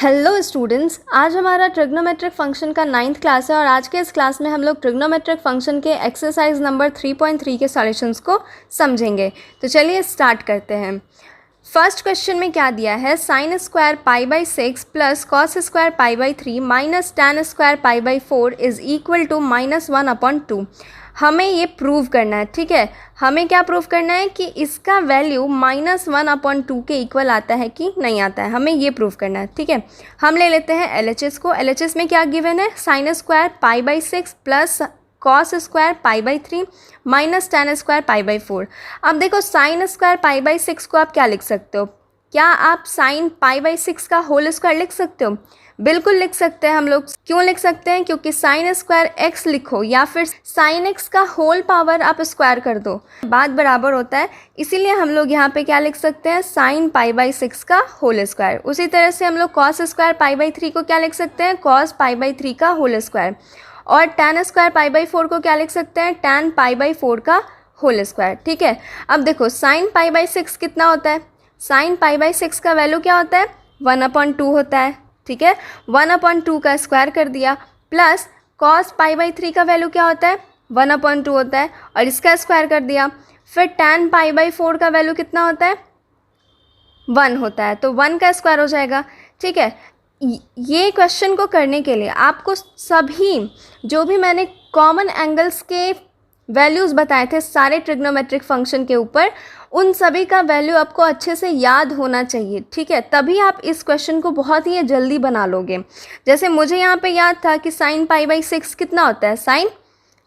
Hello students, आज हमारा trigonometric function का 9th क्लास है और आज के इस क्लास में हम लोग ट्रिग्नोमेट्रिक फंक्शन के एक्सरसाइज नंबर 3.3 के सॉल्यूशंस को समझेंगे। तो चलिए स्टार्ट करते हैं। फर्स्ट क्वेश्चन में क्या दिया है, sine square pi by 6 plus cos square pi by 3 minus tan square pi by 4 is equal to -1/2। हमें ये प्रूव करना है। ठीक है, हमें क्या प्रूव करना है कि इसका वैल्यू -1/2 के इक्वल आता है कि नहीं आता है, हमें ये प्रूव करना है। ठीक है, हम ले लेते हैं LHS को। LHS में क्या गिवन है, sine square pi by 6 plus cos square pi by 3 minus tan square pi by 4। अब देखो, साइन स्क्वायर पाई बाई 6 को आप क्या लिख सकते हो, क्या आप साइन पाई बाई 6 का होल स्क्वायर लिख सकते हो? बिल्कुल लिख सकते हैं हम लोग। क्यों लिख सकते हैं? क्योंकि साइन स्क्वायर x लिखो या फिर साइन x का होल पावर आप स्क्वायर कर दो, बात बराबर होता है। इसीलिए हम लोग यहाँ पे क्या लिख सकते हैं, साइन पाई बाई 6 का होल स्क्वायर। उसी तरह से हम लोग कॉस स्क्वायर पाई बाई 3 को क्या लिख सकते हैं, कॉस पाई बाई 3 का होल स्क्वायर। और टैन स्क्वायर पाई बाई 4 को क्या लिख सकते हैं, टैन पाई बाई 4 का होल स्क्वायर। ठीक है, अब देखो साइन पाई बाई 6 कितना होता है, साइन पाई बाई 6 का वैल्यू क्या होता है, 1/2 होता है। ठीक है, 1/2 का स्क्वायर कर दिया, प्लस कॉस पाई बाई 3 का वैल्यू क्या होता है, 1/2 होता है और इसका स्क्वायर कर दिया। फिर टैन पाई बाई 4 का वैल्यू कितना होता है, 1 होता है, तो 1 का स्क्वायर हो जाएगा। ठीक है, ये क्वेश्चन को करने के लिए आपको सभी जो भी मैंने कॉमन एंगल्स के वैल्यूज़ बताए थे सारे ट्रिग्नोमेट्रिक फंक्शन के ऊपर, उन सभी का वैल्यू आपको अच्छे से याद होना चाहिए। ठीक है, तभी आप इस क्वेश्चन को बहुत ही जल्दी बना लोगे। जैसे मुझे यहाँ पे याद था कि साइन पाई बाई 6 कितना होता है, साइन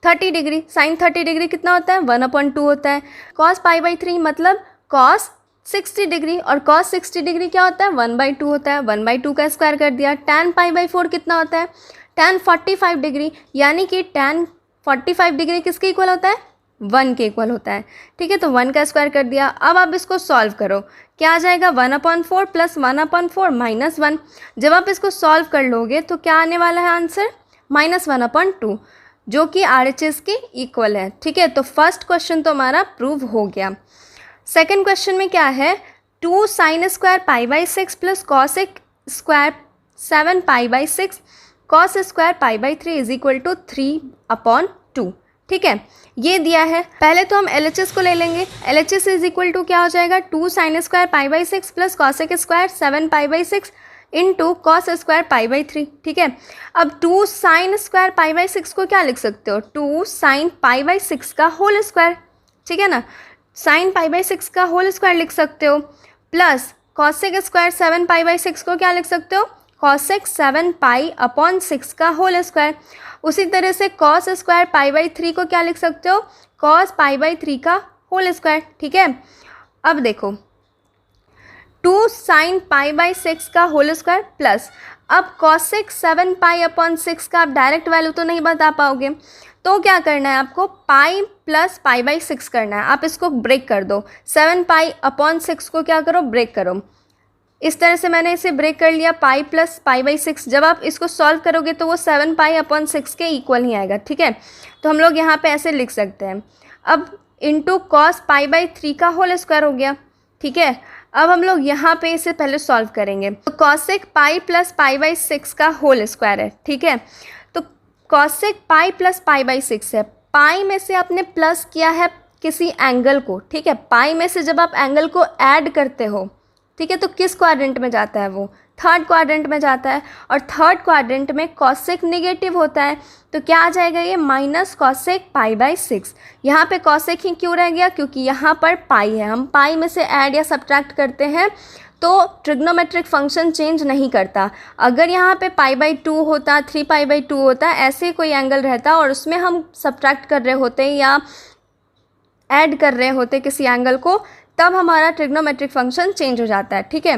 30 डिग्री। साइन 30 डिग्री कितना होता है, 1/2 होता है। कॉस पाई बाई 3 मतलब कॉस 60 डिग्री, और कॉस 60 डिग्री क्या होता है, 1/2 होता है। 1/2 का स्क्वायर कर दिया। टैन पाई बाई 4 कितना होता है, टैन 45 डिग्री, यानी कि टैन 45 डिग्री किसके इक्वल होता है, 1 के इक्वल होता है। ठीक है, तो 1 का स्क्वायर कर दिया। अब आप इसको सॉल्व करो, क्या आ जाएगा, 1/4 प्लस 1/4 माइनस 1। जब आप इसको सॉल्व कर लोगे तो क्या आने वाला है आंसर, -1/2, जो कि RHS के इक्वल है। ठीक है, तो फर्स्ट क्वेश्चन तो हमारा प्रूव हो गया। सेकेंड क्वेश्चन में क्या है, 2 sine square pi by 6 plus cos square 7 pi by 6 cos square pi by 3 is equal to 3/2। ठीक है, ये दिया है। पहले तो हम LHS को ले लेंगे। LHS इज इक्वल टू क्या हो जाएगा, 2 sine square pi by 6 plus cosec square 7 pi by 6 into cos square pi by 3। ठीक है, अब 2 साइन स्क्वायर पाई बाई 6 को क्या लिख सकते हो, 2 साइन पाई बाई 6 का होल स्क्वायर। ठीक है ना, साइन पाई बाई 6 का होल स्क्वायर लिख सकते हो, plus cosec square 7 pi by 6 को क्या लिख सकते हो, कॉसेक 7 पाई अपॉन 6 का होल स्क्वायर। उसी तरह से कॉस स्क्वायर पाई बाई 3 को क्या लिख सकते हो, कॉस पाई बाई 3 का होल स्क्वायर। ठीक है, अब देखो 2 साइन पाई बाई 6 का होल स्क्वायर प्लस, अब कॉसेक 7 पाई अपॉन 6 का आप डायरेक्ट वैल्यू तो नहीं बता पाओगे, तो क्या करना है आपको, पाई प्लस पाई बाई 6 करना है। आप इसको ब्रेक कर दो, 7 पाई अपॉन 6 को क्या करो, ब्रेक करो। इस तरह से मैंने इसे ब्रेक कर लिया, पाई प्लस पाई बाई 6। जब आप इसको सॉल्व करोगे तो वो 7 पाई अपॉन 6 के इक्वल ही आएगा। ठीक है, तो हम लोग यहाँ पे ऐसे लिख सकते हैं। अब इंटू कॉस पाई बाई 3 का होल स्क्वायर हो गया। ठीक है, अब हम लोग यहाँ पे इसे पहले सॉल्व करेंगे। तो cosec pi plus pi by 6 का होल स्क्वायर है। ठीक है, तो cosec pi plus pi by 6 है, पाई में से आपने प्लस किया है किसी एंगल को। ठीक है, पाई में से जब आप एंगल को ऐड करते हो, ठीक है, तो किस क्वाड्रेंट में जाता है, वो थर्ड क्वाड्रेंट में जाता है, और थर्ड क्वाड्रेंट में कॉसेक नेगेटिव होता है, तो क्या आ जाएगा ये, माइनस कॉसेक पाई बाई 6। यहाँ पे कॉसेक ही क्यों रह गया, क्योंकि यहाँ पर पाई है। हम पाई में से ऐड या सब्ट्रैक्ट करते हैं तो ट्रिग्नोमेट्रिक फंक्शन चेंज नहीं करता। अगर यहाँ पे पाई बाई 2 होता, 3 पाई बाई 2 होता, ऐसे कोई एंगल रहता और उसमें हम सब्ट्रैक्ट कर रहे होते या ऐड कर रहे होते किसी एंगल को, तब हमारा ट्रिग्नोमेट्रिक फंक्शन चेंज हो जाता है। ठीक है,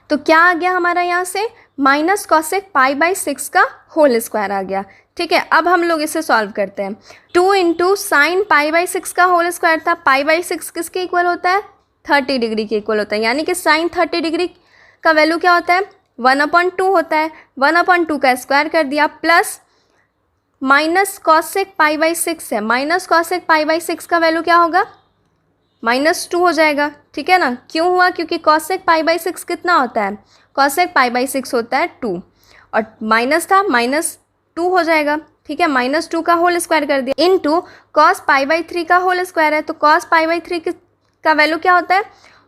तो क्या आ गया हमारा यहाँ से, माइनस कॉसेक पाई बाई 6 का होल स्क्वायर आ गया। ठीक है, अब हम लोग इसे सॉल्व करते हैं। 2 इंटू साइन पाई बाई 6 का होल स्क्वायर था, पाई बाई 6 किसके इक्वल होता है, 30 डिग्री के इक्वल होता है, यानी कि साइन 30 डिग्री का वैल्यू क्या होता है, 1/2 होता है। 1/2 का स्क्वायर कर दिया, plus minus cosec pi by 6 है, माइनस कॉसेक पाई बाई 6 का वैल्यू क्या होगा, -2 हो जाएगा, ठीक है ना। क्यों हुआ? क्योंकि cosec π/6 कितना होता है? cosec π/6 होता है 2, और माइनस था, -2 हो जाएगा, ठीक है। -2 का होल स्क्वायर कर दिया इनटू cos π/3 का होल स्क्वायर है, तो cos π/3 का वैल्यू क्या होता है?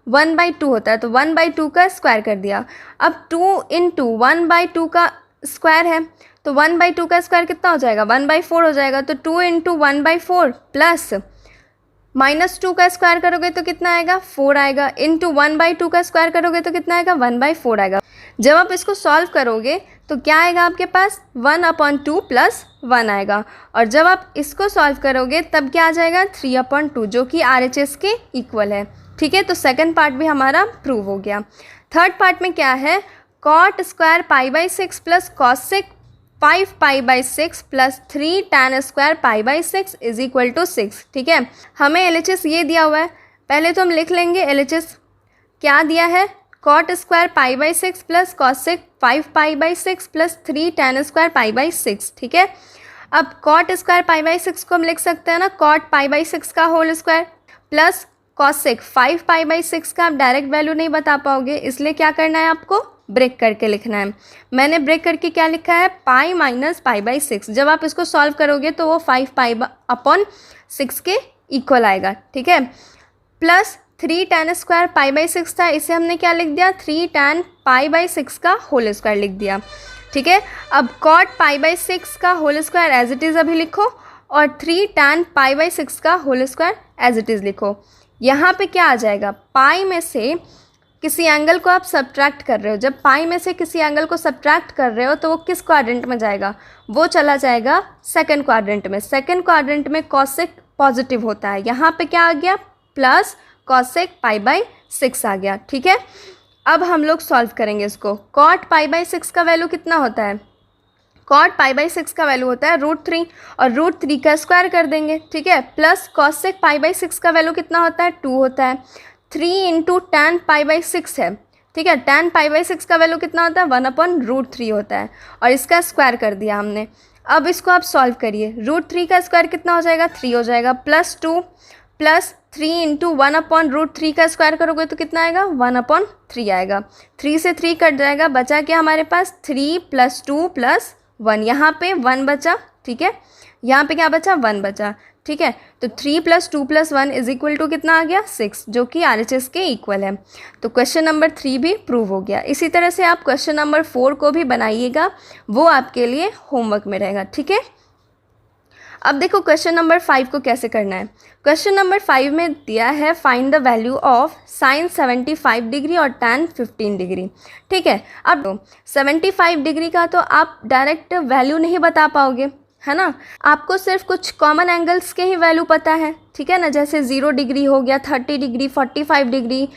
1/2 होता है, तो 1/2 का स्क्वायर कर दिया। अब 2 इंटू 1/2 का स्क्वायर है, तो 1/2 का स्क्वायर कितना हो जाएगा? 1/4 हो जाएगा। तो 2 इंटू 1/4 प्लस -2 का स्क्वायर करोगे तो कितना आएगा? 4 आएगा, इंटू 1/2 का स्क्वायर करोगे तो कितना आएगा? 1/4 आएगा। जब आप इसको सॉल्व करोगे तो क्या आएगा आपके पास? 1/2 प्लस 1 आएगा, और जब आप इसको सॉल्व करोगे तब क्या आ जाएगा? 3/2, जो कि RHS के इक्वल है, ठीक है। तो सेकंड पार्ट भी हमारा प्रूव हो गया। थर्ड पार्ट में क्या है? cot square π/6 plus cosec 5 π/6 plus 3 tan square π/6 is equal to 6, ठीक है। हमें LHS ये दिया हुआ है, पहले तो हम लिख लेंगे LHS क्या दिया है? cot square π/6 plus cosec 5 π/6 plus 3 tan square π/6, ठीक है। अब cot स्क्वायर π/6 को हम लिख सकते हैं ना, cot π/6 का होल स्क्वायर प्लस cosec 5 π/6 का आप डायरेक्ट वैल्यू नहीं बता पाओगे, इसलिए क्या करना है आपको? ब्रेक करके लिखना है। मैंने ब्रेक करके क्या लिखा है? Pi minus π/6। जब आप इसको सॉल्व करोगे तो वो 5π/6 के इक्वल आएगा, ठीक है। प्लस 3 tan स्क्वायर π/6 था, इसे हमने क्या लिख दिया? 3 tan π/6 का होल स्क्वायर लिख दिया, ठीक है। अब cot π/6 का whole square as it is अभी लिखो, और 3 tan π/6 का whole square as it is लिखो। यहाँ पे क्या आ जाएगा? पाई में से किसी एंगल को आप सब्ट्रैक्ट कर रहे हो, जब पाई में से किसी एंगल को सब्ट्रैक्ट कर रहे हो तो वो किस क्वाड्रेंट में जाएगा? वो चला जाएगा सेकंड क्वाड्रेंट में। सेकंड क्वाड्रेंट में cosec पॉजिटिव होता है, यहाँ पे क्या आ गया? प्लस cosec π/6 आ गया, ठीक है। अब हम लोग सॉल्व करेंगे इसको। cot π/6 का वैल्यू कितना होता है? cot π/6 का वैल्यू होता है √3, और √3 का स्क्वायर कर देंगे, ठीक है। प्लस cosec π/6 का वैल्यू कितना होता है? 2 होता है। 3 इंटू tan π/6 है, ठीक है। tan π/6 का वैल्यू कितना होता है? 1/√3 होता है, और इसका स्क्वायर कर दिया हमने। अब इसको आप सॉल्व करिए। √3 का स्क्वायर कितना हो जाएगा? 3 हो जाएगा, प्लस 2 प्लस 3 इंटू 1/√3 का स्क्वायर करोगे तो कितना आएगा? 1/3 आएगा। 3 से 3 कट जाएगा, बचा क्या हमारे पास? 3 + 2 + 1, यहाँ पे 1 बचा, ठीक है। यहाँ पे क्या बचा? 1 बचा, ठीक है। तो 3 + 2 + 1 इज इक्वल टू कितना आ गया? 6, जो कि RHS के इक्वल है। तो क्वेश्चन नंबर 3 भी प्रूव हो गया। इसी तरह से आप क्वेश्चन नंबर 4 को भी बनाइएगा, वो आपके लिए होमवर्क में रहेगा, ठीक है। अब देखो क्वेश्चन नंबर 5 को कैसे करना है। क्वेश्चन नंबर 5 में दिया है find the value of sin 75 degree और tan 15 डिग्री, ठीक है। अब 75 डिग्री का तो आप डायरेक्ट वैल्यू नहीं बता पाओगे, है ना। आपको सिर्फ कुछ कॉमन एंगल्स के ही वैल्यू पता है, ठीक है ना। जैसे 0 डिग्री हो गया, 30 डिग्री, 45 डिग्री,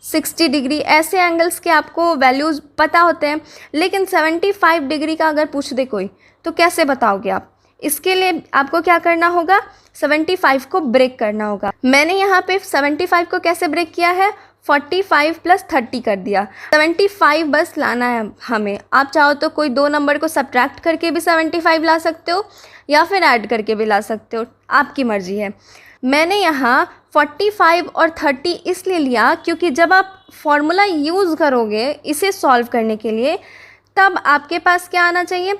60 डिग्री, ऐसे एंगल्स के आपको वैल्यूज़ पता होते हैं। लेकिन 75 डिग्री का अगर पूछ दे कोई तो कैसे बताओगे आप? इसके लिए आपको क्या करना होगा? 75 को ब्रेक करना होगा। मैंने यहाँ पे 75 को कैसे ब्रेक किया है? 45 + 30 कर दिया। 75 बस लाना है हमें। आप चाहो तो कोई 2 नंबर को सब्ट्रैक्ट करके भी 75 ला सकते हो, या फिर ऐड करके भी ला सकते हो, आपकी मर्जी है। मैंने यहाँ 45 और 30 इसलिए लिया क्योंकि जब आप फॉर्मूला यूज़ करोगे इसे सॉल्व करने के लिए, तब आपके पास क्या आना चाहिए?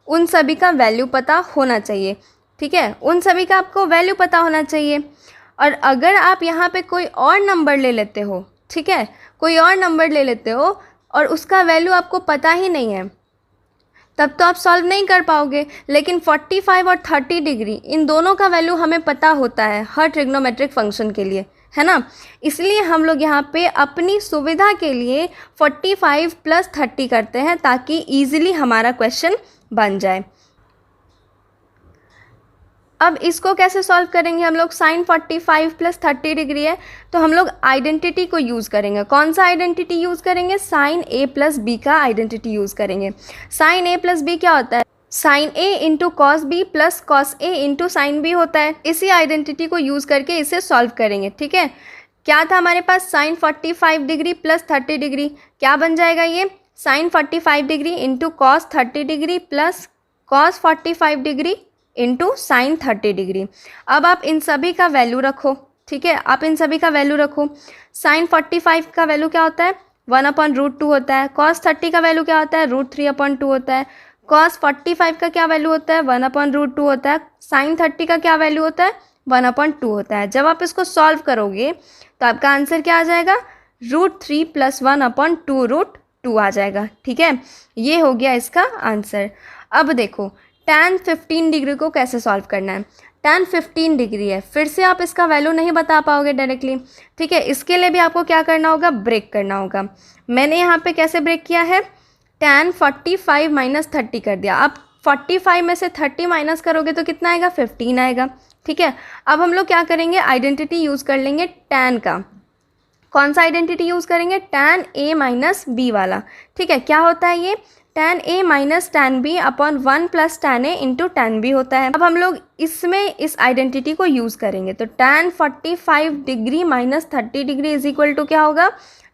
उन सभी का वैल्यू पता होना चाहिए, ठीक है। उन सभी का आपको वैल्यू पता होना चाहिए। और अगर आप यहाँ पे कोई और नंबर ले लेते हो, ठीक है, कोई और नंबर ले लेते हो और उसका वैल्यू आपको पता ही नहीं है, तब तो आप सॉल्व नहीं कर पाओगे। लेकिन 45 और 30 डिग्री इन दोनों का वैल्यू हमें पता होता है हर ट्रिग्नोमेट्रिक फंक्शन के लिए, है ना। इसलिए हम लोग यहाँ पे अपनी सुविधा के लिए 45 + 30 करते हैं ताकि ईजिली हमारा क्वेश्चन बन जाए। अब इसको कैसे सॉल्व करेंगे हम लोग? sin 45 + 30 डिग्री है, तो हम लोग आइडेंटिटी को यूज़ करेंगे। कौन सा आइडेंटिटी यूज़ करेंगे? sin a + b का आइडेंटिटी यूज़ करेंगे। sin a + b क्या होता है? sin a × cos b + cos a × sin b होता है। इसी आइडेंटिटी को यूज़ करके इसे सॉल्व करेंगे, ठीक है। क्या था हमारे पास? sin 45 डिग्री + 30 डिग्री, क्या बन जाएगा ये? sin 45 degree × cos 30 degree + cos 45 degree × sin 30 degree. अब आप इन सभी का वैल्यू रखो, ठीक है, आप इन सभी का वैल्यू रखो। साइन 45 का वैल्यू क्या होता है, 1/√2 होता है। कॉस 30 का वैल्यू क्या होता है, √3/2 होता है। कॉस 45 का क्या वैल्यू होता है, 1/√2 होता है। साइन 30 का क्या वैल्यू होता है, 1/2 होता है। जब आप इसको सॉल्व करोगे तो आपका आंसर क्या आ जाएगा, √3 + 1/2 आ जाएगा। ठीक है, ये हो गया इसका आंसर। अब देखो tan 15 डिग्री को कैसे सॉल्व करना है। tan 15 डिग्री है, फिर से आप इसका वैल्यू नहीं बता पाओगे डायरेक्टली। ठीक है, इसके लिए भी आपको क्या करना होगा, ब्रेक करना होगा। मैंने यहाँ पे कैसे ब्रेक किया है, tan 45 - 30 कर दिया। अब 45 में से 30 माइनस करोगे तो कितना आएगा, 15 आएगा। ठीक है, अब हम लोग क्या करेंगे, आइडेंटिटी यूज़ कर लेंगे tan का। कौन सा आइडेंटिटी यूज़ करेंगे, tan a - b वाला। ठीक है, क्या होता है ये, tan a - tan b upon 1 + tan a × tan b होता है। अब हम लोग इसमें इस आइडेंटिटी को यूज़ करेंगे तो tan 45 degree - 30 degree is equal to क्या होगा,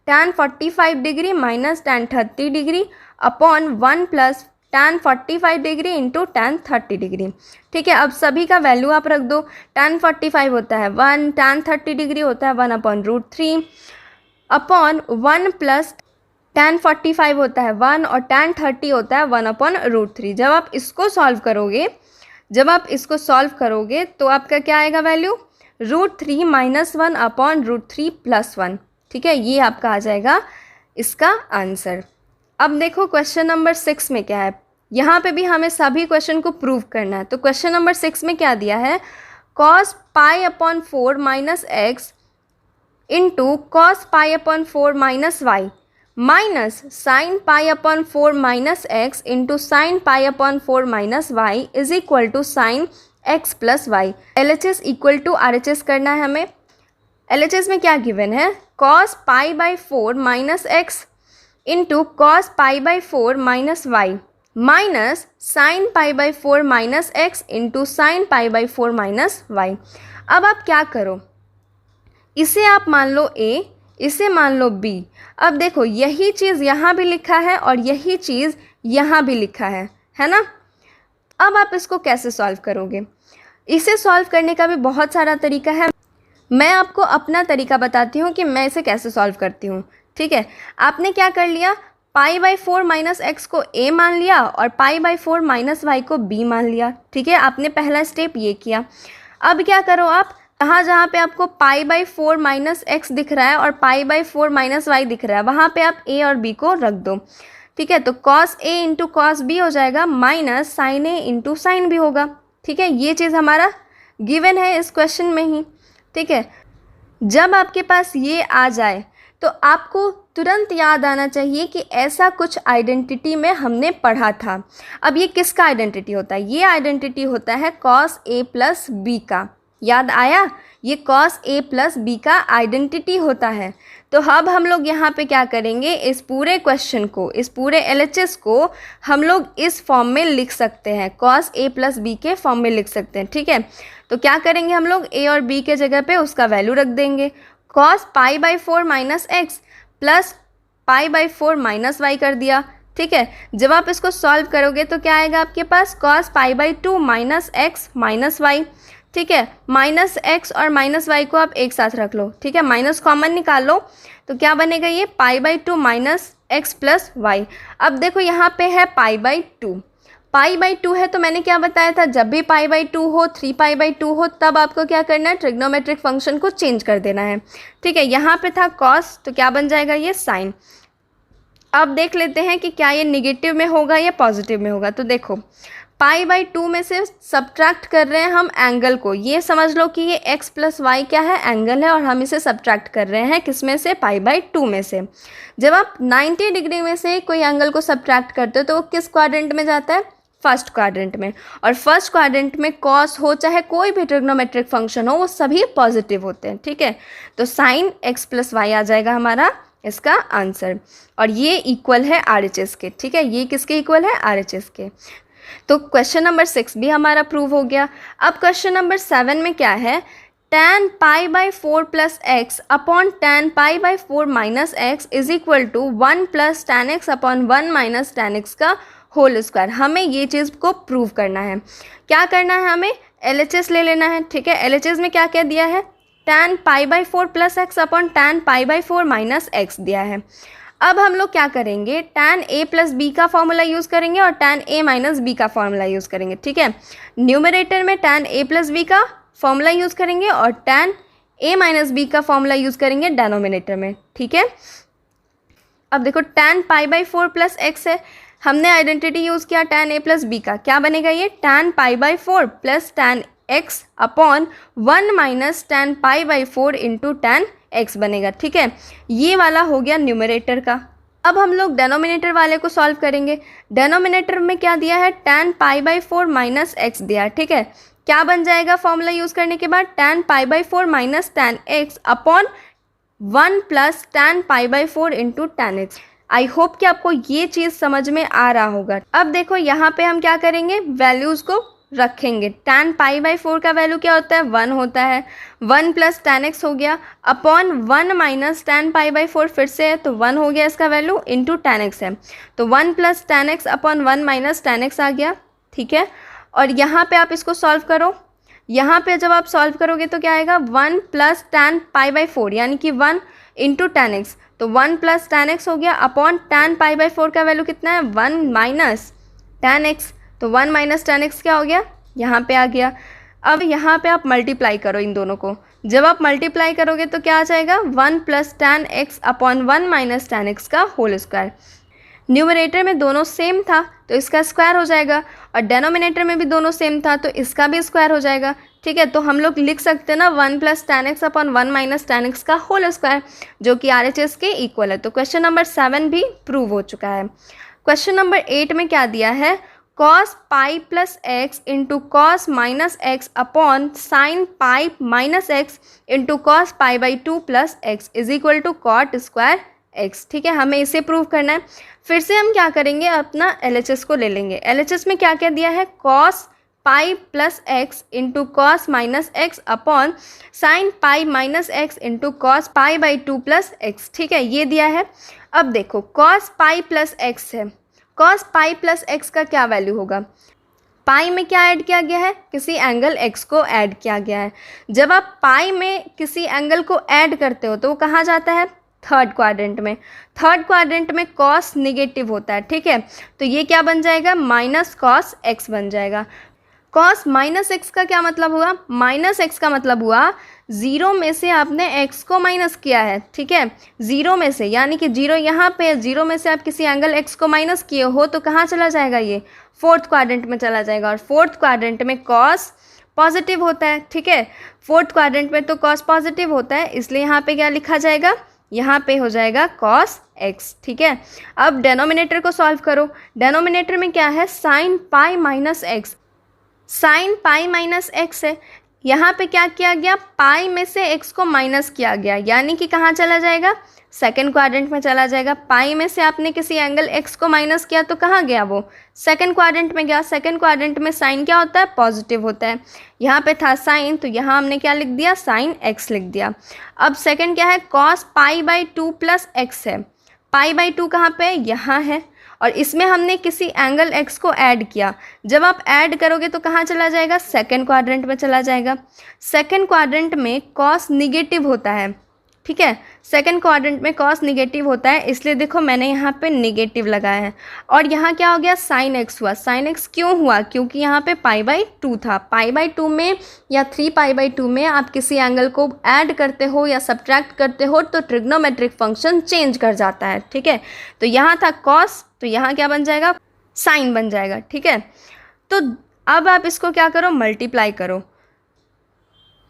tan 45 degree - tan 30 degree upon 1 + tan 45 degree × tan 30 degree. ठीक है, अब सभी का वैल्यू आप रख दो। tan 45 होता है 1, tan 30 डिग्री होता है 1/√3 अपॉन 1 + tan 45 होता है 1 और tan 30 होता है 1/√3। जब आप इसको सॉल्व करोगे तो आपका क्या आएगा वैल्यू, √3 - 1/√3 + 1। ठीक है, ये आपका आ जाएगा इसका आंसर। अब देखो क्वेश्चन नंबर 6 में क्या है, यहाँ पे भी हमें सभी क्वेश्चन को प्रूव करना है। तो क्वेश्चन नंबर 6 में क्या दिया है, cos π/4 - x into cos π/4 - y minus sin π/4 - x into sin π/4 - y is equal to sin x + y। LHS equal to RHS करना है हमें। LHS में क्या गिवन है, cos π/4 - x into cos π/4 - y minus sin π/4 - x into sin π/4 - y। अब आप क्या करो, इसे आप मान लो A, इसे मान लो B। अब देखो यही चीज़ यहाँ भी लिखा है और यही चीज़ यहाँ भी लिखा है ना। अब आप इसको कैसे सॉल्व करोगे, इसे सॉल्व करने का भी बहुत सारा तरीका है। मैं आपको अपना तरीका बताती हूँ कि मैं इसे कैसे सॉल्व करती हूँ। ठीक है, आपने क्या कर लिया, π/4 - x को A मान लिया और π/4 - y को B मान लिया। ठीक है, आपने पहला स्टेप ये किया। अब क्या करो आप, जहाँ पे आपको π/4 - x दिख रहा है और π/4 - y दिख रहा है, वहाँ पे आप A और B को रख दो। ठीक है, तो cos A × cos B हो जाएगा minus sin A × sin B होगा। ठीक है, ये चीज़ हमारा गिवन है इस क्वेश्चन में ही। ठीक है, जब आपके पास ये आ जाए तो आपको तुरंत याद आना चाहिए कि ऐसा कुछ आइडेंटिटी में हमने पढ़ा था। अब ये किसका आइडेंटिटी होता है, ये आइडेंटिटी होता है cos A + B का। याद आया, ये cos A + B का आइडेंटिटी होता है। तो अब हम लोग यहाँ पे क्या करेंगे, इस पूरे क्वेश्चन को, इस पूरे LHS को हम लोग इस फॉर्म में लिख सकते हैं, cos A + B के फॉर्म में लिख सकते हैं। ठीक है, तो क्या करेंगे हम लोग, A और B के जगह पे उसका वैल्यू रख देंगे। cos π/4 - x प्लस π/4 - y कर दिया। ठीक है, जब आप इसको सॉल्व करोगे तो क्या आएगा आपके पास, cos π/2 - x - y। ठीक है, -x और -y को आप एक साथ रख लो। ठीक है, माइनस कॉमन निकाल लो तो क्या बनेगा, ये π/2 - x + y। अब देखो यहाँ पे है π/2 है, तो मैंने क्या बताया था, जब भी π/2 हो, 3π/2 हो, तब आपको क्या करना है, ट्रिग्नोमेट्रिक फंक्शन को चेंज कर देना है। ठीक है, यहाँ पे था cos, तो क्या बन जाएगा ये sin। अब देख लेते हैं कि क्या ये निगेटिव में होगा या पॉजिटिव में होगा। तो देखो π/2 में से सब्ट्रैक्ट कर रहे हैं हम एंगल को, ये समझ लो कि ये x + y क्या है, एंगल है, और हम इसे सब्ट्रैक्ट कर रहे हैं किस में से, π/2 में से। जब आप 90 डिग्री में से कोई एंगल को सब्ट्रैक्ट करते हो तो वो किस क्वाड्रेंट में जाता है, फर्स्ट क्वाड्रेंट में। और फर्स्ट क्वाड्रेंट में कॉस हो चाहे कोई भी ट्रिग्नोमेट्रिक फंक्शन हो, वो सभी पॉजिटिव होते हैं। ठीक है, तो sin x + y आ जाएगा हमारा इसका आंसर, और ये इक्वल है RHS के। ठीक है, ये किसके इक्वल है, RHS के। तो क्वेश्चन नंबर 6 भी हमारा प्रूव हो गया। अब क्वेश्चन नंबर 7 में क्या है, tan π/4 + x upon tan π/4 - x is equal to 1 + tan x upon 1 - tan x का होल स्क्वायर। हमें ये चीज़ को प्रूव करना है। क्या करना है, हमें LHS ले लेना है। ठीक है, LHS में क्या क्या दिया है, tan π/4 plus x upon tan π/4 minus x दिया है। अब हम लोग क्या करेंगे, tan a प्लस बी का फॉर्मूला यूज़ करेंगे और tan a माइनस बी का फॉर्मूला यूज़ करेंगे। ठीक है, न्यूमरेटर में tan a प्लस बी का फॉर्मूला यूज़ करेंगे और tan a माइनस बी का फॉर्मूला यूज़ करेंगे डेनोमिनेटर में। ठीक है, अब देखो tan π/4 प्लस एक्स है, हमने आइडेंटिटी यूज़ किया tan a प्लस बी का, क्या बनेगा ये tan π/4 plus tan x upon 1 minus tan π/4 into tan x बनेगा। ठीक है, ये वाला हो गया न्यूमरेटर का। अब हम लोग डेनोमिनेटर वाले को सॉल्व करेंगे। डेनोमिनेटर में क्या दिया है, tan π/4 माइनस एक्स दिया है। ठीक है, क्या बन जाएगा फॉर्मूला यूज़ करने के बाद, tan π/4 minus tan x upon 1 plus tan π/4 into tan x। I hope कि आपको ये चीज़ समझ में आ रहा होगा। अब देखो यहाँ पे हम क्या करेंगे, वैल्यूज़ को रखेंगे। tan π/4 का वैल्यू क्या होता है, 1 होता है, 1 प्लस tan x हो गया अपॉन 1 माइनस tan π/4 फिर से है तो 1 हो गया इसका वैल्यू, इंटू tan x है तो 1 plus tan x upon 1 minus tan x आ गया। ठीक है, और यहाँ पे आप इसको सॉल्व करो, यहाँ पे जब आप सॉल्व करोगे तो क्या आएगा, 1 प्लस tan π/4 यानी कि 1 इंटू tan x, तो 1 प्लस tan x हो गया अपॉन tan π/4 का वैल्यू कितना है, 1 माइनस tan x, तो 1 माइनस tan x क्या हो गया, यहाँ पे आ गया। अब यहाँ पे आप मल्टीप्लाई करो इन दोनों को, जब आप मल्टीप्लाई करोगे तो क्या आ जाएगा, 1 plus tan x upon 1 minus tan x का होल स्क्वायर। न्यूमरेटर में दोनों सेम था तो इसका स्क्वायर हो जाएगा और डेनोमिनेटर में भी दोनों सेम था तो इसका भी स्क्वायर हो जाएगा। ठीक है, तो हम लोग लिख सकते हैं ना 1 plus tan x upon 1 minus tan x का होल स्क्वायर, जो कि RHS के इक्वल है। तो क्वेश्चन नंबर 7 भी प्रूव हो चुका है। क्वेश्चन नंबर 8 में क्या दिया है, cos pi plus x into cos minus x upon sine pi minus x into cos π/2 plus x is equal to cot square x. ठीक है, हमें इसे प्रूव करना है। फिर से हम क्या करेंगे, अपना LHS को ले लेंगे। LHS में क्या क्या दिया है, cos pi plus x into cos minus x upon sine pi minus x into cos π/2 plus x. ठीक है, ये दिया है। अब देखो cos पाई प्लस एक्स है, cos पाई प्लस एक्स का क्या वैल्यू होगा, पाई में क्या ऐड किया गया है, किसी एंगल x को ऐड किया गया है। जब आप पाई में किसी एंगल को ऐड करते हो तो वो कहाँ जाता है, थर्ड क्वाड्रेंट में। थर्ड क्वाड्रेंट में कॉस निगेटिव होता है। ठीक है, तो ये क्या बन जाएगा, माइनस कॉस एक्स बन जाएगा। कॉस माइनस एक्स का क्या मतलब हुआ, माइनस एक्स का मतलब हुआ 0 में से आपने x को माइनस किया है। ठीक है, 0 में से, यानी कि 0 यहाँ पे 0 में से आप किसी एंगल x को माइनस किए हो तो कहाँ चला जाएगा, ये फोर्थ क्वाड्रेंट में चला जाएगा। और फोर्थ क्वाड्रेंट में कॉस पॉजिटिव होता है। ठीक है, फोर्थ क्वाड्रेंट में तो कॉस पॉजिटिव होता है, इसलिए यहाँ पे क्या लिखा जाएगा, यहाँ पे हो जाएगा cos x। ठीक है, अब डेनोमिनेटर को सॉल्व करो। डेनोमिनेटर में क्या है, sign pi minus x, sign pi minus x है। यहाँ पे क्या किया गया, पाई में से x को माइनस किया गया, यानी कि कहाँ चला जाएगा, सेकंड क्वाड्रेंट में चला जाएगा। पाई में से आपने किसी एंगल x को माइनस किया तो कहाँ गया, वो सेकंड क्वाड्रेंट में गया। सेकंड क्वाड्रेंट में साइन क्या होता है, पॉजिटिव होता है। यहाँ पे था साइन तो यहाँ हमने क्या लिख दिया, साइन x लिख दिया। अब सेकंड क्या है, cos π/2 प्लस एक्स है। π/2 कहाँ पे, यहाँ है, और इसमें हमने किसी एंगल x को ऐड किया। जब आप ऐड करोगे तो कहाँ चला जाएगा, सेकंड क्वाड्रेंट में चला जाएगा। सेकंड क्वाड्रेंट में cos निगेटिव होता है। ठीक है, सेकंड क्वाड्रेंट में cos निगेटिव होता है, इसलिए देखो मैंने यहाँ पे निगेटिव लगाया है। और यहाँ क्या हो गया, साइन x हुआ। साइन x क्यों हुआ, क्योंकि यहाँ पे π/2 था। π/2 में या 3π/2 में आप किसी एंगल को ऐड करते हो या सब्ट्रैक्ट करते हो तो ट्रिग्नोमेट्रिक फंक्शन चेंज कर जाता है। ठीक है, तो यहाँ था cos, तो यहाँ क्या बन जाएगा, साइन बन जाएगा। ठीक है, तो अब आप इसको क्या करो, मल्टीप्लाई करो।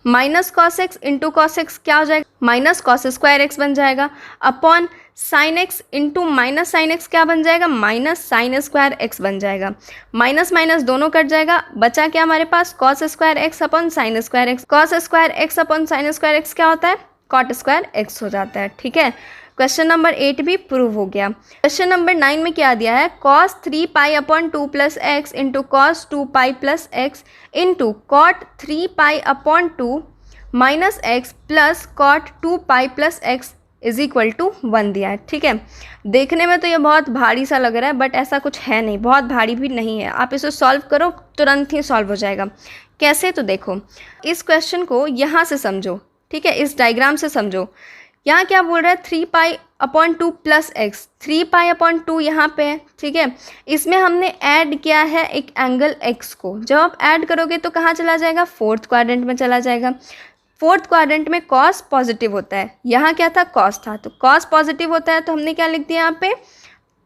Minus cos x into cos x क्या हो जाएगा, माइनस कॉस स्क्वायर एक्स बन जाएगा, upon sine x into minus sine x क्या बन जाएगा, माइनस साइन स्क्वायर एक्स बन जाएगा। माइनस माइनस दोनों कट जाएगा, बचा क्या हमारे पास, cos square x upon sine square x. Cos square x upon sine square x क्या होता है, कॉट स्क्वायर एक्स हो जाता है। ठीक है, क्वेश्चन नंबर 8 भी प्रूव हो गया। क्वेश्चन नंबर 9 में क्या दिया है, cos 3π/2 plus x into cos 2π plus x into cot 3π/2 minus x plus cot 2π plus x is equal to 1 दिया है। ठीक है, देखने में तो ये बहुत भारी सा लग रहा है, बट ऐसा कुछ है नहीं, बहुत भारी भी नहीं है। आप इसे सॉल्व करो, तुरंत ही सॉल्व हो जाएगा। कैसे, तो देखो इस क्वेश्चन को यहाँ से समझो, ठीक है, इस डायग्राम से समझो। यहाँ क्या बोल रहा है, 3π/2 प्लस एक्स, 3π/2 यहाँ पे है, ठीक है। इसमें हमने ऐड किया है एक एंगल एक्स को। जब आप ऐड करोगे तो कहाँ चला जाएगा, फोर्थ क्वाड्रेंट में चला जाएगा। फोर्थ क्वाड्रेंट में कॉस पॉजिटिव होता है, यहाँ क्या था, कॉस था, तो कॉस पॉजिटिव होता है तो हमने क्या लिख दिया यहाँ पे,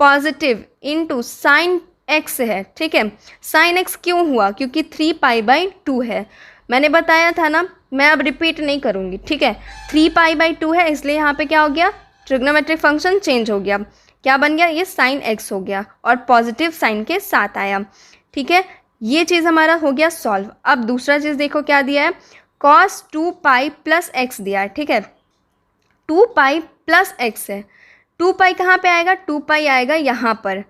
पॉजिटिव इंटू साइन एक्स है, ठीक है। साइन एक्स क्यों हुआ, क्योंकि 3π/2 है। मैंने बताया था ना, मैं अब रिपीट नहीं करूँगी, ठीक है। 3π/2 है, इसलिए यहाँ पे क्या हो गया, ट्रिग्नोमेट्रिक फंक्शन चेंज हो गया। क्या बन गया, ये साइन एक्स हो गया और पॉजिटिव साइन के साथ आया, ठीक है। ये चीज़ हमारा हो गया सॉल्व। अब दूसरा चीज़ देखो क्या दिया है, cos 2π प्लस एक्स दिया है, ठीक है। 2π प्लस एक्स है, 2π कहाँ पे आएगा, 2π आएगा यहाँ पर।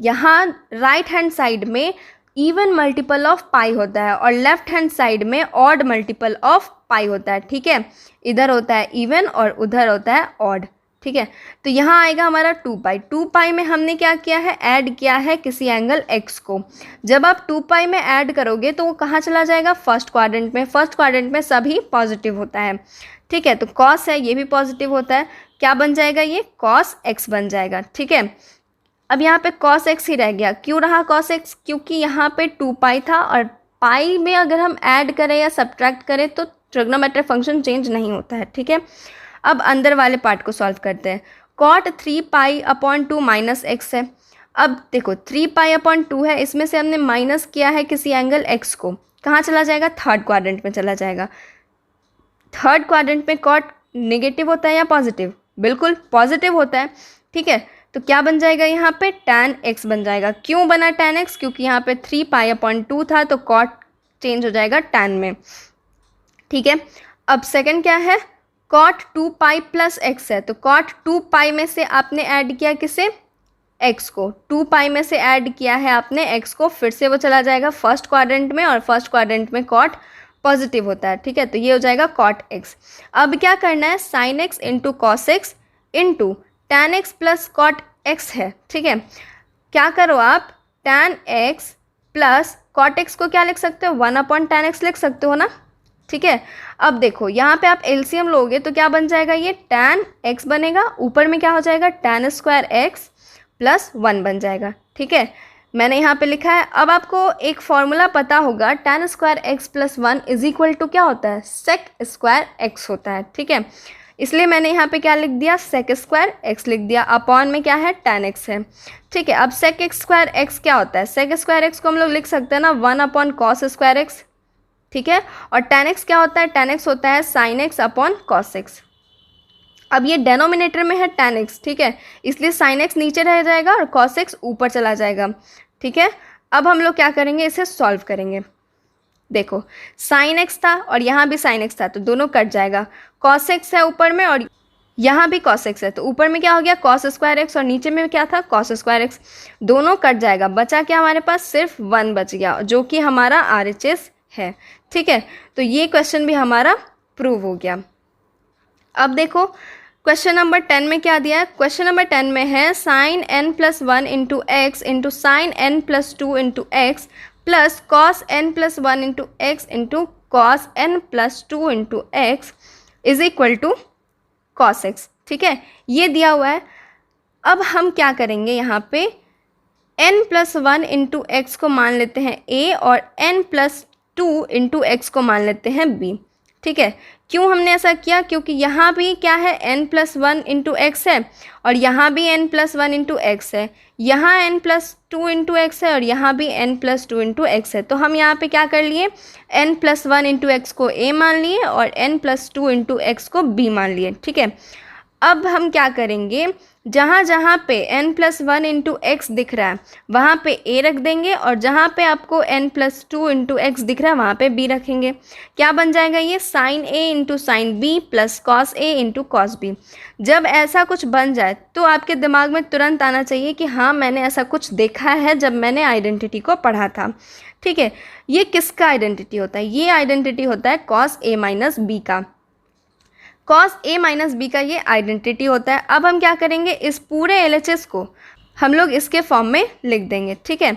यहाँ राइट हैंड साइड में इवन मल्टीपल ऑफ पाई होता है और लेफ्ट हैंड साइड में ऑड मल्टीपल ऑफ पाई होता है, ठीक है। इधर होता है इवन और उधर होता है ऑड, ठीक है। तो यहाँ आएगा हमारा 2π। 2π में हमने क्या किया है, ऐड किया है किसी एंगल x को। जब आप 2π में ऐड करोगे तो वो कहाँ चला जाएगा, फर्स्ट क्वाड्रेंट में। फर्स्ट क्वाड्रेंट में सभी पॉजिटिव होता है, ठीक है। तो कॉस है, ये भी पॉजिटिव होता है, क्या बन जाएगा, ये cos x बन जाएगा, ठीक है। अब यहाँ पे cos x ही रह गया। क्यों रहा cos x, क्योंकि यहाँ पे 2π था और पाई में अगर हम ऐड करें या सब्ट्रैक्ट करें तो ट्रिग्नोमेट्रिक फंक्शन चेंज नहीं होता है, ठीक है। अब अंदर वाले पार्ट को सॉल्व करते हैं। cot 3π/2 माइनस एक्स है। अब देखो 3π/2 है, इसमें से हमने माइनस किया है किसी एंगल x को, कहाँ चला जाएगा, थर्ड क्वाड्रेंट में चला जाएगा। थर्ड क्वाड्रेंट में cot नेगेटिव होता है या पॉजिटिव, बिल्कुल पॉजिटिव होता है, ठीक है। तो क्या बन जाएगा, यहाँ पे tan x बन जाएगा। क्यों बना tan x, क्योंकि यहाँ पे 3π/2 था तो cot चेंज हो जाएगा tan में, ठीक है। अब सेकंड क्या है, cot 2π प्लस एक्स है, तो cot 2π में से आपने ऐड किया किसे, x को। 2π में से ऐड किया है आपने x को, फिर से वो चला जाएगा फर्स्ट क्वाड्रेंट में और फर्स्ट क्वाड्रेंट में cot पॉजिटिव होता है, ठीक है। तो ये हो जाएगा cot x। अब क्या करना है, sin x into cos x into tan x plus cot x है, ठीक है। क्या करो आप, tan x plus cot x को क्या लिख सकते हो, 1/tan x लिख सकते हो ना, ठीक है। अब देखो यहाँ पे आप एलसीएम लोगे तो क्या बन जाएगा, ये tan x बनेगा, ऊपर में क्या हो जाएगा, tan स्क्वायर x प्लस 1 बन जाएगा, ठीक है। मैंने यहाँ पे लिखा है। अब आपको एक फॉर्मूला पता होगा, tan square x plus 1 is equal to क्या होता है, सेक स्क्वायर x होता है, ठीक है। इसलिए मैंने यहाँ पे क्या लिख दिया, सेक स्क्वायर x लिख दिया, अपॉन में क्या है, tan x है, ठीक है। अब सेक स्क्वायर x क्या होता है, सेक स्क्वायर x को हम लोग लिख सकते हैं ना 1/cos स्क्वायर x, ठीक है। और tan x क्या होता है, tan x होता है sin x upon cos x। अब ये डेनोमिनेटर में है tan x, ठीक है, इसलिए sin x नीचे रह जाएगा और cos x ऊपर चला जाएगा, ठीक है। अब हम लोग क्या करेंगे, इसे सॉल्व करेंगे। देखो sin x था और यहाँ भी sin x था तो दोनों कट जाएगा। cos x है ऊपर में और यहाँ भी cos x है, तो ऊपर में क्या हो गया, cos स्क्वायर x और नीचे में क्या था, cos स्क्वायर x, दोनों कट जाएगा। बचा क्या हमारे पास, सिर्फ 1 बच गया जो कि हमारा RHS है, ठीक है। तो ये क्वेश्चन भी हमारा प्रूव हो गया। अब देखो क्वेश्चन नंबर 10 में क्या दिया है, क्वेश्चन नंबर 10 में है sin n plus 1 into X into sine n plus 2 into X plus cos n plus 1 into X into cos n plus 2 into X is equal to cos X, ठीक है, ये दिया हुआ है। अब हम क्या करेंगे, यहाँ पे n प्लस 1 इंटू एक्स को मान लेते हैं a और n प्लस 2 इंटू एक्स को मान लेते हैं b, ठीक है। क्यों हमने ऐसा किया, क्योंकि यहाँ भी क्या है, n प्लस 1 इंटू एक्स है और यहाँ भी n प्लस 1 इंटू एक्स है, यहाँ n प्लस 2 इंटू एक्स है और यहाँ भी n प्लस 2 इंटू एक्स है। तो हम यहाँ पे क्या कर लिए, n प्लस 1 इंटू एक्स को a मान लिए और n प्लस 2 इंटू एक्स को b मान लिए, ठीक है। अब हम क्या करेंगे, जहाँ जहाँ पे n प्लस 1 इंटू एक्स दिख रहा है वहाँ पे a रख देंगे और जहाँ पे आपको n प्लस 2 इंटू एक्स दिख रहा है वहाँ पे b रखेंगे। क्या बन जाएगा, ये sine a into sine b plus cos a into cos b। जब ऐसा कुछ बन जाए तो आपके दिमाग में तुरंत आना चाहिए कि हाँ मैंने ऐसा कुछ देखा है जब मैंने आइडेंटिटी को पढ़ा था, ठीक है। ये किसका आइडेंटिटी होता है, ये आइडेंटिटी होता है कॉस a माइनस b का, कॉस a माइनस बी का ये आइडेंटिटी होता है। अब हम क्या करेंगे, इस पूरे LHS को हम लोग इसके फॉर्म में लिख देंगे, ठीक है।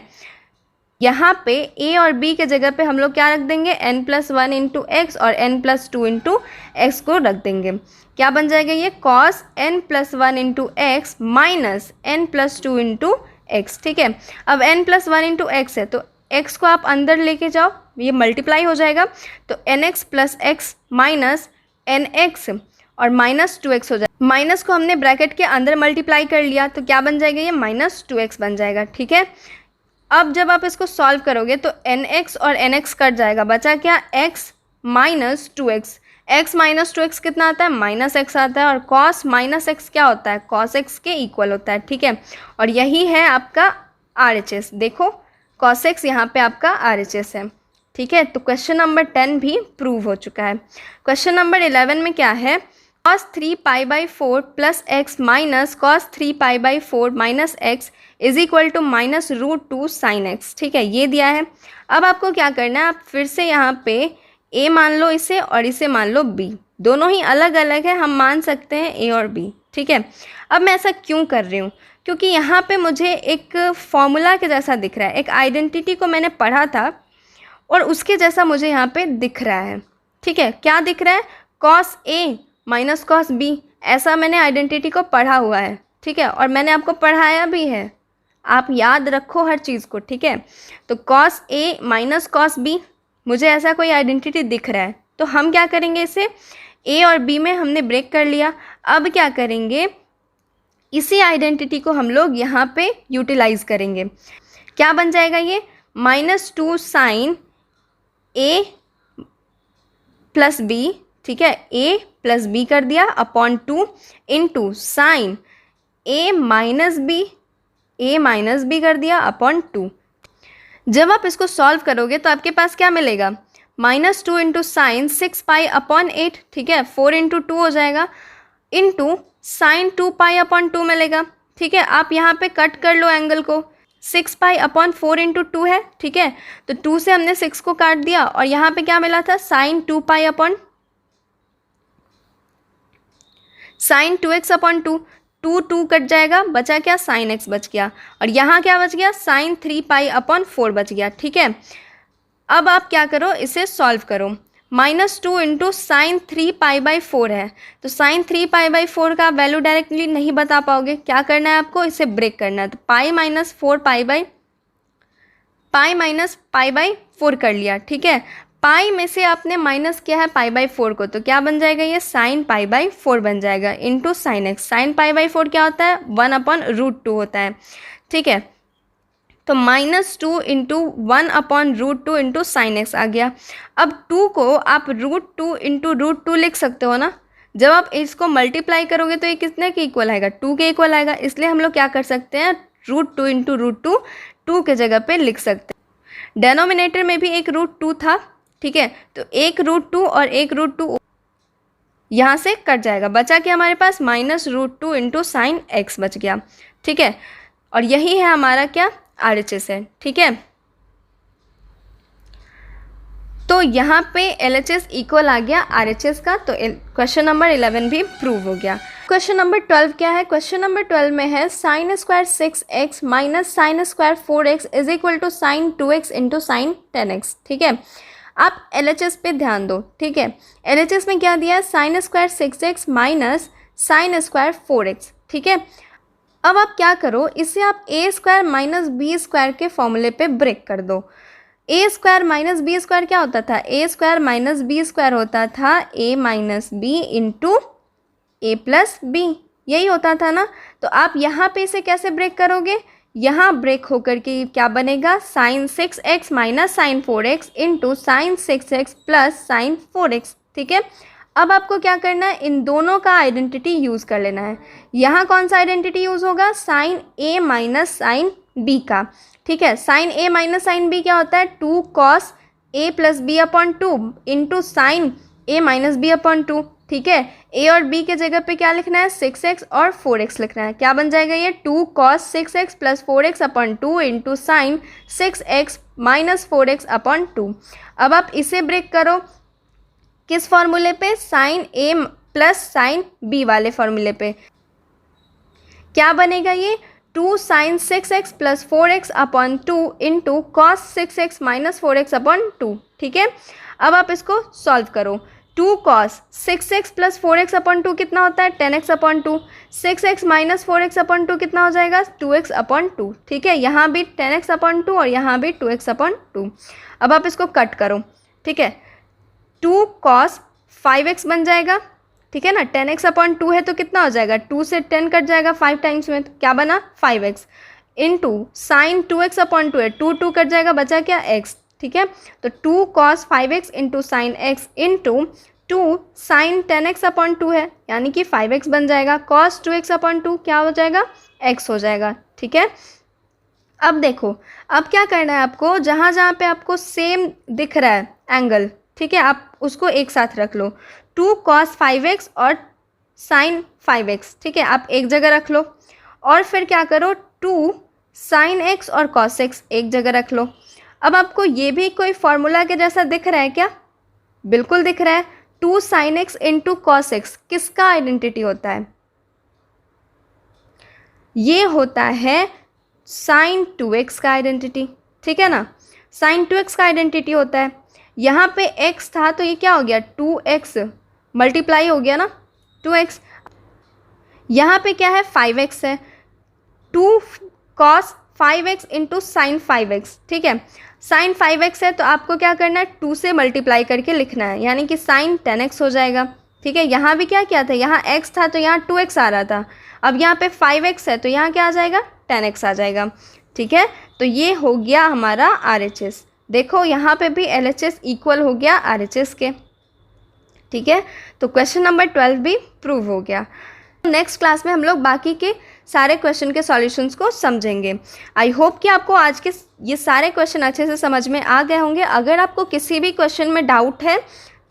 यहाँ पे a और b के जगह पे हम लोग क्या रख देंगे, n+1 इंटू एक्स और n+2 इंटू एक्स को रख देंगे। क्या बन जाएगा ये, cos n+1 into x minus n+2 into x. ठीक है, अब n+1 इंटू एक्स है तो x को आप अंदर लेके जाओ, ये मल्टीप्लाई हो जाएगा, तो nx plus x minus nx और माइनस 2x हो जाएगा। माइनस को हमने ब्रैकेट के अंदर मल्टीप्लाई कर लिया तो क्या बन जाएगा, ये -2x बन जाएगा। ठीक है, अब जब आप इसको सॉल्व करोगे तो nx और nx कट जाएगा, बचा क्या, x minus 2x। x minus 2x कितना आता है, -x आता है, और cos माइनस x क्या होता है, cos x के इक्वल होता है। ठीक है, और यही है आपका RHS। देखो cos x यहाँ पे आपका RHS है। ठीक है, तो क्वेश्चन नंबर 10 भी प्रूव हो चुका है। क्वेश्चन नंबर 11 में क्या है, cos 3π/4 plus x minus cos 3π/4 minus x is equal to -√2 sin x। ठीक है, ये दिया है। अब आपको क्या करना है, आप फिर से यहाँ पे a मान लो इसे और इसे मान लो b, दोनों ही अलग अलग है, हम मान सकते हैं a और b। ठीक है, अब मैं ऐसा क्यों कर रही हूँ, क्योंकि यहाँ पे मुझे एक फॉर्मूला के जैसा दिख रहा है, एक आइडेंटिटी को मैंने पढ़ा था और उसके जैसा मुझे यहाँ पे दिख रहा है। ठीक है, क्या दिख रहा है, cos a minus cos b, ऐसा मैंने आइडेंटिटी को पढ़ा हुआ है। ठीक है, और मैंने आपको पढ़ाया भी है, आप याद रखो हर चीज़ को। ठीक है, तो cos a minus cos b, मुझे ऐसा कोई आइडेंटिटी दिख रहा है, तो हम क्या करेंगे, इसे a और b में हमने ब्रेक कर लिया। अब क्या करेंगे, इसी आइडेंटिटी को हम लोग यहाँ पे यूटिलाइज करेंगे। क्या बन जाएगा ये, -2 sin a प्लस b। ठीक है, a प्लस b कर दिया upon 2 into sine a minus b कर दिया अपॉन 2। जब आप इसको सॉल्व करोगे तो आपके पास क्या मिलेगा, -2 इंटू साइन 6π/8। ठीक है, 4 इंटू 2 हो जाएगा, इंटू साइन 2π/2 मिलेगा। ठीक है, आप यहाँ पे कट कर लो एंगल को, 6π/4 इंटू 2 है। ठीक है, तो 2 से हमने 6 को काट दिया और यहाँ पे क्या मिला था, साइन 2x/2, 2 कट जाएगा, बचा क्या, साइन x बच गया, और यहाँ क्या बच गया, साइन 3π/4 बच गया। ठीक है, अब आप क्या करो, इसे सॉल्व करो, -2 इंटू साइन 3π/4 है, तो साइन 3π/4 का वैल्यू डायरेक्टली नहीं बता पाओगे, क्या करना है आपको, इसे ब्रेक करना है, तो पाई माइनस π/4 कर लिया। ठीक है, पाई में से आपने माइनस किया है π/4 को, तो क्या बन जाएगा, ये साइन π/4 बन जाएगा, इंटू साइन एक्स। साइन π/4 क्या होता है, 1/√2 होता है। ठीक है, तो -2 इंटू 1/√2 इंटू साइन एक्स आ गया। अब 2 को आप √2 इंटू √2 लिख सकते हो ना, जब आप इसको मल्टीप्लाई करोगे तो ये कितने के इक्वल आएगा, 2 के इक्वल आएगा, इसलिए हम लोग क्या कर सकते हैं, √2 इंटू √2 2 के जगह पे लिख सकते हैं। डेनोमिनेटर में भी एक √2 था। ठीक है, तो एक √2 और एक √2 यहाँ से कट जाएगा, बचा कि हमारे पास -√2 इंटू साइन एक्स बच गया। ठीक है, और यही है हमारा क्या, RHS है। ठीक है, तो यहाँ पे LHS इक्वल आ गया RHS का, तो क्वेश्चन नंबर 11 भी प्रूव हो गया। क्वेश्चन नंबर 12 क्या है, क्वेश्चन नंबर 12 में है sin² 6x minus sin² 4x is equal to sin 2x into sin 10x। ठीक है, आप LHS पे ध्यान दो। ठीक है, LHS में क्या दिया है, sin² 6x minus sin² 4x। ठीक है, अब आप क्या करो, इसे आप a² माइनस b² के फॉर्मूले पे ब्रेक कर दो। a² माइनस b² क्या होता था, a² माइनस b² होता था a minus b into a plus b, यही होता था ना। तो आप यहाँ पे इसे कैसे ब्रेक करोगे, यहाँ ब्रेक होकर के क्या बनेगा, sin 6x minus sin 4x into sin 6x plus sin 4x। ठीक है, अब आपको क्या करना है, इन दोनों का आइडेंटिटी यूज़ कर लेना है। यहाँ कौन सा आइडेंटिटी यूज़ होगा, sin a minus sin b का। ठीक है, sin a minus sin b क्या होता है, 2 cos a plus b/2 into sine a minus b/2। ठीक है, a और b के जगह पे क्या लिखना है, 6x और 4x लिखना है। क्या बन जाएगा ये, 2 cos 6x plus 4x/2 into sine 6x minus 4x/2। अब आप इसे ब्रेक करो किस फॉर्मूले पे, sine a plus sine b वाले फॉर्मूले पे। क्या बनेगा ये, 2 sin 6x plus 4x upon 2 into cos 6x minus 4x upon 2। ठीक है, अब आप इसको सॉल्व करो। 2 cos 6x plus 4x upon 2 कितना होता है 10x upon 2। 6x minus 4x upon 2 कितना हो जाएगा 2x अपॉन 2। ठीक है, यहाँ भी 10x अपॉन 2 और यहाँ भी 2x अपॉन 2। अब आप इसको कट करो। ठीक है, 2 cos 5x बन जाएगा। ठीक है ना, 10x अपॉन 2 है तो कितना हो जाएगा 2 से 10 कट जाएगा 5 टाइम्स में, तो क्या बना 5x into sign 2x upon 2 है, 2 कट जाएगा, बचा क्या x। ठीक है, तो 2 cos 5x into sine x into 2 sine 10x upon 2 है, यानी कि 5x बन जाएगा। cos 2x अपॉन 2 क्या हो जाएगा x हो जाएगा। ठीक है, अब देखो, अब क्या करना है आपको, जहाँ जहाँ पे आपको सेम दिख रहा है एंगल, ठीक है, आप उसको एक साथ रख लो। 2 cos 5x और साइन 5x, ठीक है, आप एक जगह रख लो। और फिर क्या करो, 2 साइन x और cos x एक जगह रख लो। अब आपको ये भी कोई फॉर्मूला के जैसा दिख रहा है क्या? बिल्कुल दिख रहा है। 2 sine x into cos X किसका आइडेंटिटी होता है? ये होता है साइन 2x का आइडेंटिटी। ठीक है ना, साइन 2x का आइडेंटिटी होता है। यहाँ पे x था तो ये क्या हो गया 2x मल्टीप्लाई हो गया ना 2x। यहाँ पे क्या है 5x है, 2 cos 5x into sign 5x। ठीक है, साइन 5x है तो आपको क्या करना है 2 से मल्टीप्लाई करके लिखना है, यानी कि साइन 10x हो जाएगा। ठीक है, यहाँ भी क्या था, यहाँ x था तो यहाँ 2x आ रहा था। अब यहाँ पे 5x है तो यहाँ क्या आ जाएगा 10x आ जाएगा। ठीक है, तो ये हो गया हमारा RHS। देखो यहाँ पे भी LHS इक्वल हो गया RHS के। ठीक है, तो क्वेश्चन नंबर 12 भी प्रूव हो गया। नेक्स्ट क्लास में हम लोग बाकी के सारे क्वेश्चन के सॉल्यूशंस को समझेंगे। आई होप कि आपको आज के ये सारे क्वेश्चन अच्छे से समझ में आ गए होंगे। अगर आपको किसी भी क्वेश्चन में डाउट है,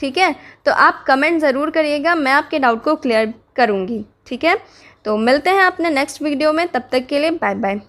ठीक है, तो आप कमेंट ज़रूर करिएगा, मैं आपके डाउट को क्लियर करूँगी। ठीक है, तो मिलते हैं अपने नेक्स्ट वीडियो में, तब तक के लिए बाय बाय।